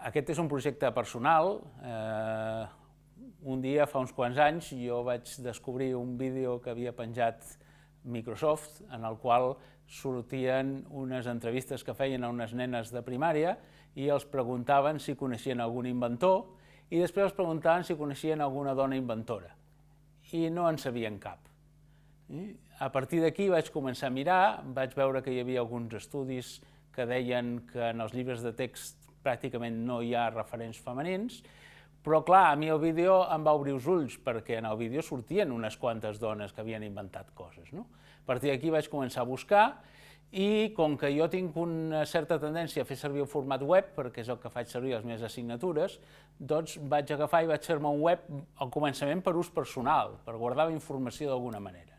Aquest és un projecte personal. Un dia, fa uns quants anys, jo vaig descobrir un vídeo que havia penjat Microsoft, en el qual sortien unes entrevistes que feien a unes nenes de primària i els preguntaven si coneixien algun inventor i després els preguntaven si coneixien alguna dona inventora. I no en sabien cap. A partir d'aquí vaig començar a mirar, vaig veure que hi havia alguns estudis que deien que en els llibres de text pràcticament no hi ha referents femenins, però clar, a mi el vídeo em va obrir els ulls, perquè en el vídeo sortien unes quantes dones que havien inventat coses. A partir d'aquí vaig començar a buscar i com que jo tinc una certa tendència a fer servir el format web, perquè és el que faig servir a les meves assignatures, doncs vaig agafar i vaig fer-me un web al començament per ús personal, per guardar la informació d'alguna manera.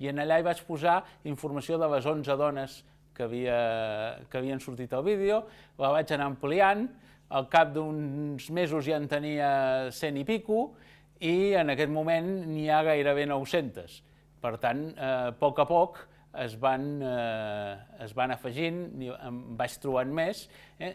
I en allà hi vaig posar informació de les 11 dones que havien sortit al vídeo, la vaig anar ampliant, al cap d'uns mesos ja en tenia 100 i pico i en aquest moment n'hi ha gairebé 900. Per tant, a poc es van afegint, em vaig trobant més.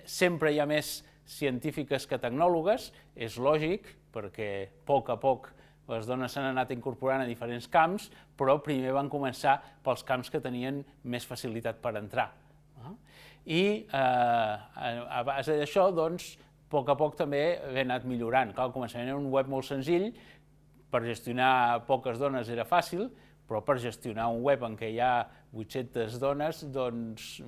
Sempre hi ha més científiques que tecnòlogues, és lògic, perquè a poc les dones s'han anat incorporant a diferents camps, però primer van començar pels camps que tenien més facilitat per entrar. I a base d'això, doncs, a poc també he anat millorant. Al començament era un web molt senzill, per gestionar poques dones era fàcil, però per gestionar un web en què hi ha 800 dones, doncs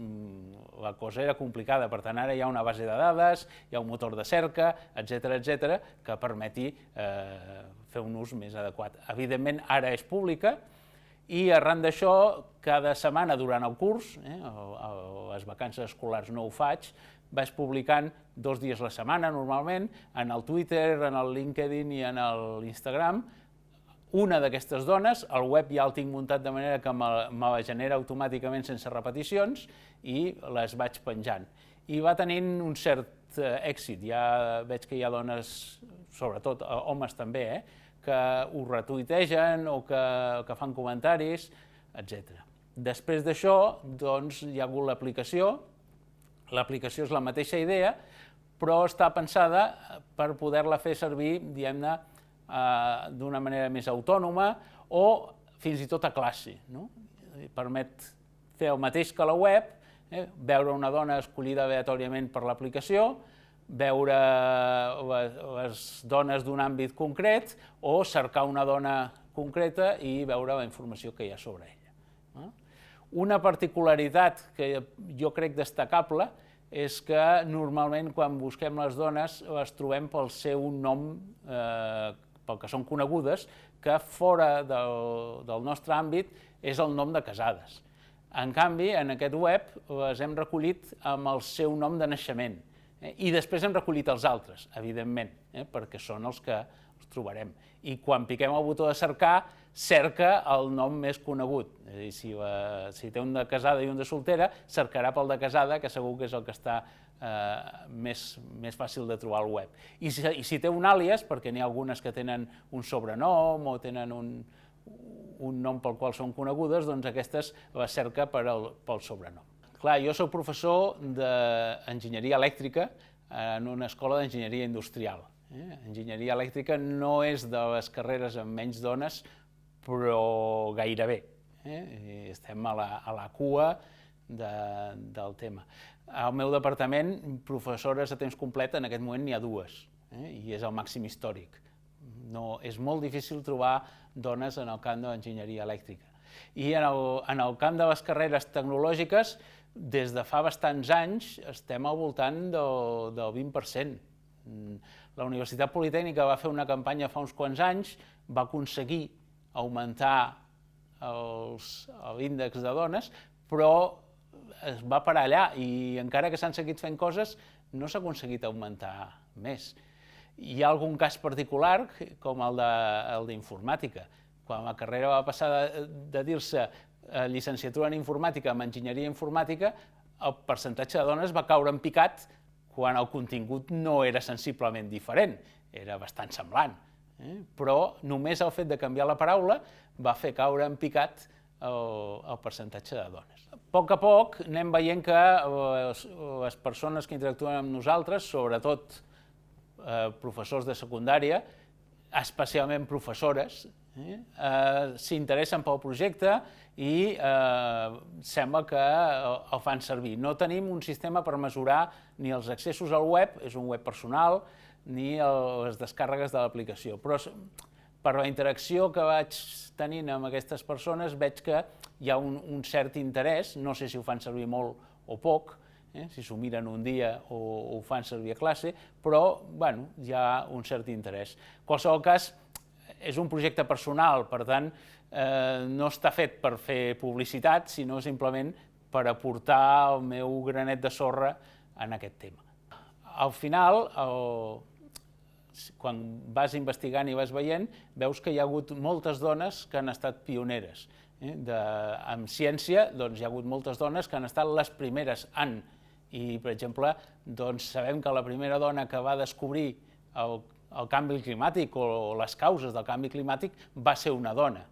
la cosa era complicada. Per tant, ara hi ha una base de dades, hi ha un motor de cerca, etcètera, que permeti fer un ús més adequat. Evidentment, ara és pública, i arran d'això, cada setmana durant el curs, a les vacances escolars no ho faig, vaig publicant 2 dies a la setmana, normalment, en el Twitter, en el LinkedIn i en l'Instagram, una d'aquestes dones. El web ja el tinc muntat de manera que me la genera automàticament sense repeticions i les vaig penjant. I va tenint un cert èxit. Ja veig que hi ha dones, sobretot homes també, que ho retuitegen o que fan comentaris, etc. Després d'això, doncs, hi ha hagut l'aplicació. L'aplicació és la mateixa idea, però està pensada per poder-la fer servir, diguem-ne, d'una manera més autònoma o fins i tot a classe. Permet fer el mateix que la web, veure una dona escollida aleatòriament per l'aplicació, veure les dones d'un àmbit concret o cercar una dona concreta i veure la informació que hi ha sobre ella. Una particularitat que jo crec destacable és que normalment quan busquem les dones les trobem pel seu nom, pel que són conegudes, que fora del nostre àmbit és el nom de casades. En canvi, en aquest web les hem recollit amb el seu nom de naixement i després hem recollit els altres, evidentment, perquè són els que els trobarem. I quan piquem el botó de cercar, cerca el nom més conegut. És a dir, si té un de casada i un de soltera, cercarà pel de casada, que segur que és el que està més fàcil de trobar al web. I si té un àlies, perquè n'hi ha algunes que tenen un sobrenom o tenen un nom pel qual són conegudes, doncs aquestes les cerca pel sobrenom. Clar, jo soc professor d'enginyeria elèctrica en una escola d'enginyeria industrial. Enginyeria elèctrica no és de les carreres amb menys dones, però gairebé. Estem a la cua del tema. Al meu departament, professores a temps complet, en aquest moment n'hi ha 2, i és el màxim històric. És molt difícil trobar dones en el camp de l'enginyeria elèctrica. I en el camp de les carreres tecnològiques, des de fa bastants anys estem al voltant del 20%. La Universitat Politècnica va fer una campanya fa uns quants anys, va aconseguir augmentar l'índex de dones, però es va parar allà i encara que s'han seguit fent coses no s'ha aconseguit augmentar més. Hi ha algun cas particular, com el d'informàtica. Quan la carrera va passar de dir-se llicenciatura en informàtica amb enginyeria informàtica, el percentatge de dones va caure en picat quan el contingut no era sensiblement diferent, era bastant semblant. Però només el fet de canviar la paraula va fer caure en picat el percentatge de dones. A poc anem veient que les persones que interactuen amb nosaltres, sobretot professors de secundària, especialment professores, s'interessen pel projecte i sembla que el fan servir. No tenim un sistema per mesurar ni els accessos al web, és un web personal, ni les descàrregues de l'aplicació. Però per la interacció que vaig tenint amb aquestes persones veig que hi ha un cert interès, no sé si ho fan servir molt o poc, si s'ho miren un dia o ho fan servir a classe, però hi ha un cert interès. En qualsevol cas, és un projecte personal, per tant, no està fet per fer publicitat, sinó simplement per aportar el meu granet de sorra en aquest tema. Al final, quan vas investigant i vas veient, veus que hi ha hagut moltes dones que han estat pioneres. En ciència, hi ha hagut moltes dones que han estat les primeres en. I, per exemple, sabem que la primera dona que va descobrir el canvi climàtic o les causes del canvi climàtic va ser una dona.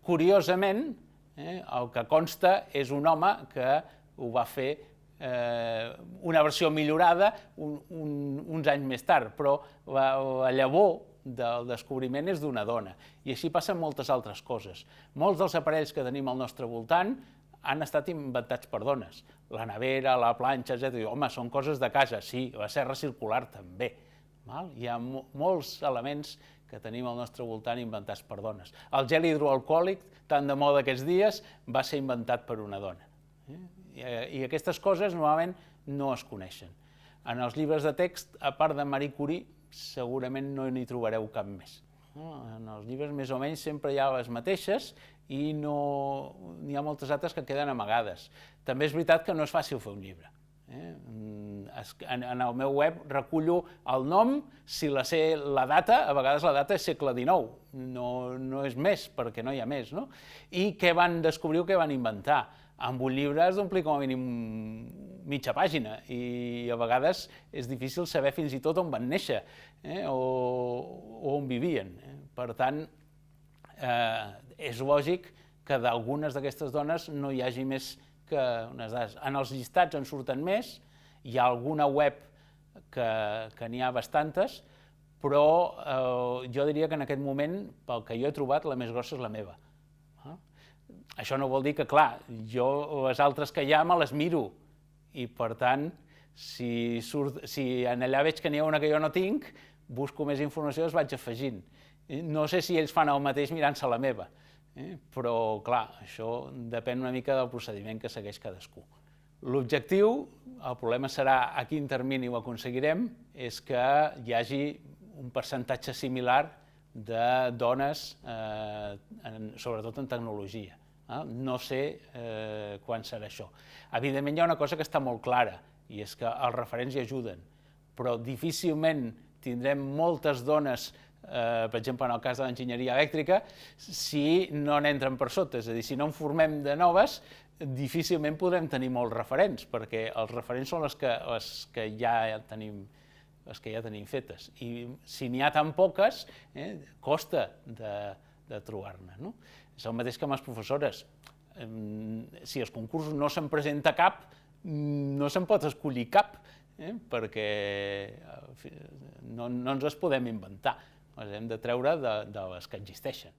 Curiosament, el que consta és un home que ho va fer una versió millorada uns anys més tard, però la llavor del descobriment és d'una dona. I així passen moltes altres coses. Molts dels aparells que tenim al nostre voltant han estat inventats per dones. La nevera, la planxa, etc. Home, són coses de casa, sí, la serra circular també. Hi ha molts elements que tenim al nostre voltant inventats per dones. El gel hidroalcohòlic, tan de moda aquests dies, va ser inventat per una dona. I aquestes coses normalment no es coneixen. En els llibres de text, a part de Marie Curie, segurament no n'hi trobareu cap més. En els llibres més o menys sempre hi ha les mateixes i n'hi ha moltes altres que queden amagades. També és veritat que no és fàcil fer un llibre. En el meu web recullo el nom, si la sé la data, a vegades la data és segle XIX, no és més, perquè no hi ha més, i què van descobrir o què van inventar. Amb un llibre has d'omplir com a mínim mitja pàgina i a vegades és difícil saber fins i tot on van néixer o on vivien. Per tant, és lògic que d'algunes d'aquestes dones no hi hagi més que unes dades. En els llistats en surten més, hi ha alguna web que n'hi ha bastantes, però jo diria que en aquest moment, pel que jo he trobat, la més grossa és la meva. Això no vol dir que, clar, jo les altres que hi ha me les miro i, per tant, si en allà veig que n'hi ha una que jo no tinc, busco més informació i les vaig afegint. No sé si ells fan el mateix mirant-se la meva, però, clar, això depèn una mica del procediment que segueix cadascú. L'objectiu, el problema serà a quin termini ho aconseguirem, és que hi hagi un percentatge similar de dones, sobretot en tecnologia. No sé quan serà això. Evidentment hi ha una cosa que està molt clara, i és que els referents hi ajuden, però difícilment tindrem moltes dones, per exemple en el cas de l'enginyeria elèctrica, si no n'entren per sota, és a dir, si no en formem de noves, difícilment podrem tenir molts referents, perquè els referents són les que ja tenim fetes, i si n'hi ha tan poques, costa de trobar-ne. És el mateix que amb les professores. Si als concursos no se'n presenta cap, no se'n pot escollir cap, perquè no ens les podem inventar, les hem de treure de les que existeixen.